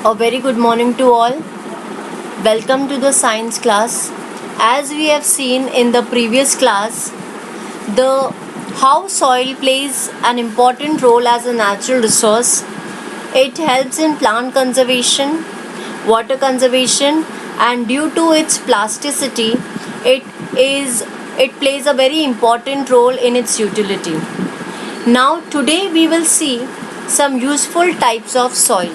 A very good morning to all. Welcome to the science class. As we have seen in the previous class, the how soil plays an important role as a natural resource. It helps in plant conservation, water conservation, and due to its plasticity, it is it plays a very important role in its utility. Now today we will see some useful types of soil.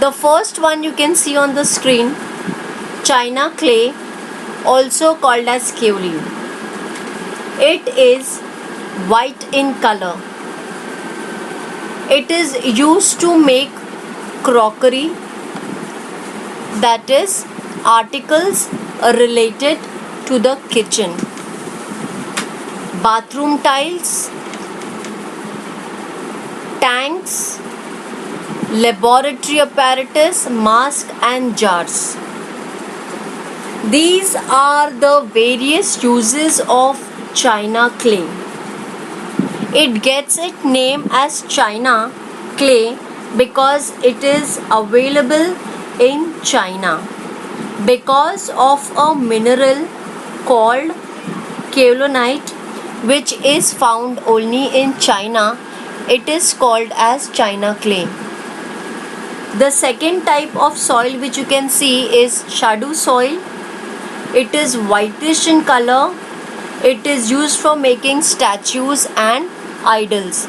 The first one you can see on the screen, China clay, also called as kaolin. It is white in color. It is used to make crockery, that is, articles related to the kitchen, bathroom tiles, tanks, laboratory apparatus, masks and jars. These are the various uses of China clay. It gets its name as China clay because it is available in China because of a mineral called kaolinite which is found only in China. It is called as China clay. The second type of soil which you can see is Shadu soil. It is whitish in color. It is used for making statues and idols.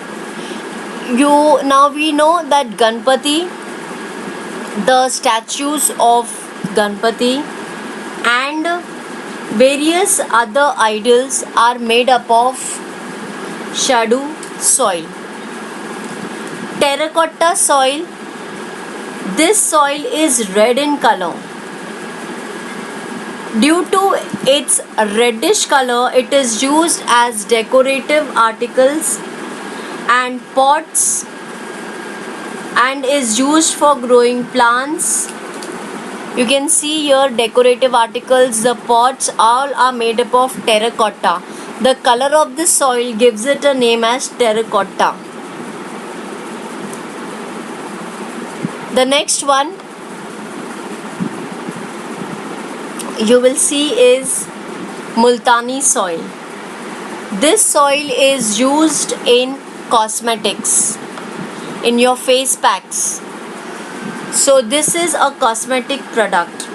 Now we know that Ganpati, the statues of Ganpati and various other idols are made up of Shadu soil. Terracotta soil. This soil is red in color. Due to its reddish color, it is used as decorative articles and pots and is used for growing plants. You can see here decorative articles, the pots all are made up of terracotta. The color of the soil gives it a name as terracotta. The next one you will see is Multani soil. This soil is used in cosmetics, in your face packs. So this is a cosmetic product.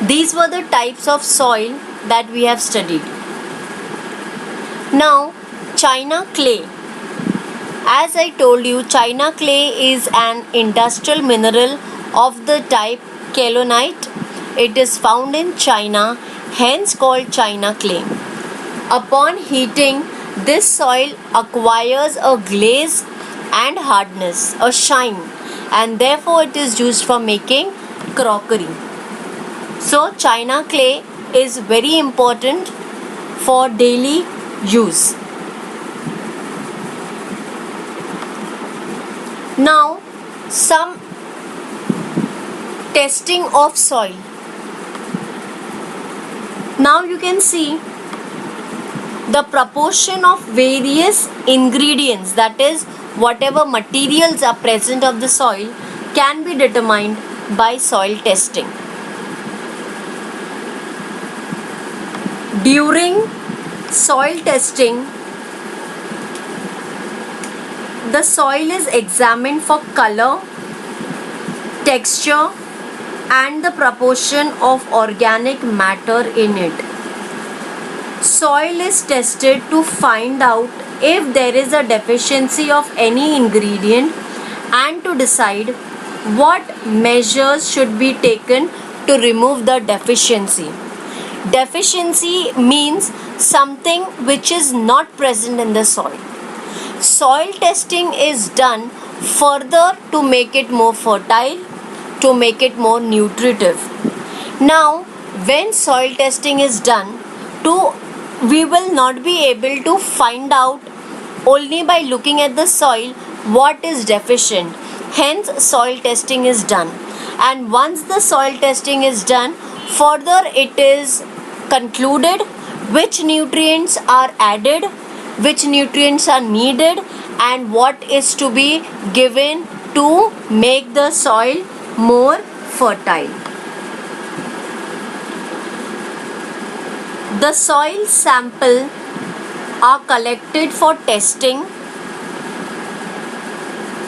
These were the types of soil that we have studied. Now, China clay. As I told you, China clay is an industrial mineral of the type kaolinite. It is found in China, hence called China clay. Upon heating, this soil acquires a glaze and hardness, a shine, and therefore it is used for making crockery. So China clay is very important for daily use. Now, some testing of soil. Now you can see the proportion of various ingredients, that is, whatever materials are present of the soil, can be determined by soil testing. During soil testing, the soil is examined for color, texture, and the proportion of organic matter in it. Soil is tested to find out if there is a deficiency of any ingredient and to decide what measures should be taken to remove the deficiency. Deficiency means something which is not present in the soil. Soil testing is done further to make it more fertile, to make it more nutritive. Now, when soil testing is done, we will not be able to find out only by looking at the soil what is deficient. Hence, soil testing is done. And once the soil testing is done, further it is concluded which nutrients are added, which nutrients are needed, and what is to be given to make the soil more fertile. The soil sample are collected for testing.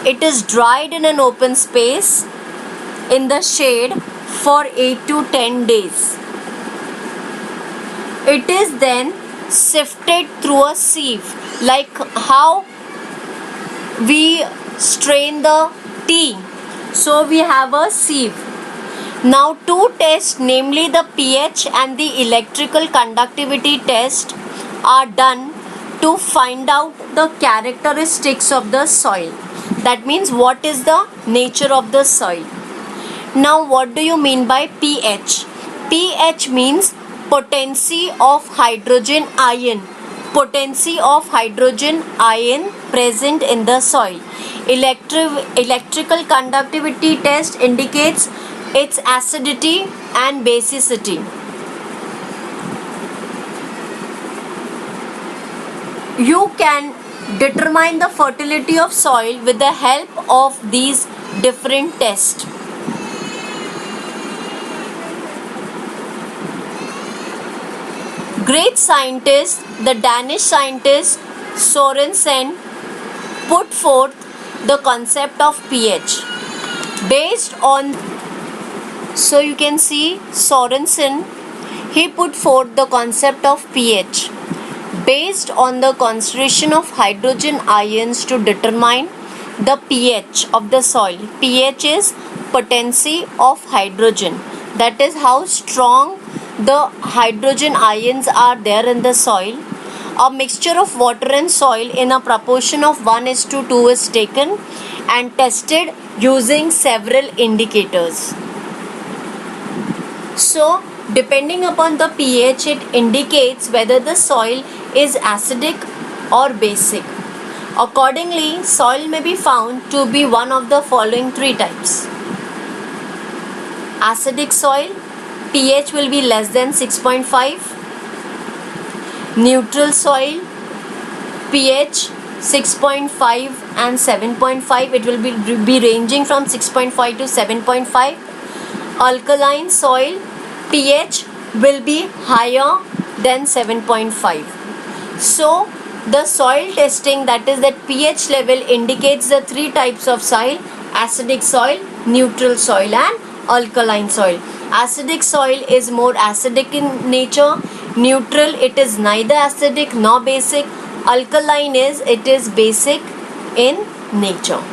It is dried in an open space in the shade for 8 to 10 days. It is then sifted through a sieve, like how we strain the tea. So we have a sieve. Now two tests, namely the pH and the electrical conductivity test, are done to find out the characteristics of the soil. That means what is the nature of the soil. Now what do you mean by pH? pH means potency of hydrogen ion. Potency of hydrogen ion present in the soil. Electrical conductivity test indicates its acidity and basicity. You can determine the fertility of soil with the help of these different tests. Great scientist, the Danish scientist Sorensen, put forth the concept of pH based on. So you can see Sorensen, he put forth the concept of pH based on the concentration of hydrogen ions to determine the pH of the soil. pH is potency of hydrogen. That is how strong the hydrogen ions are there in the soil. A mixture of water and soil in a proportion of 1:2 is taken and tested using several indicators. So, depending upon the pH, it indicates whether the soil is acidic or basic. Accordingly, soil may be found to be one of the following three types. Acidic soil, pH will be less than 6.5. Neutral soil, pH 6.5 and 7.5. It will be ranging from 6.5 to 7.5. Alkaline soil, pH will be higher than 7.5. So the soil testing, that is that pH level, indicates the three types of soil: acidic soil, neutral soil and alkaline soil. Acidic soil is more acidic in nature. Neutral, it is neither acidic nor basic. Alkaline is, it is basic in nature.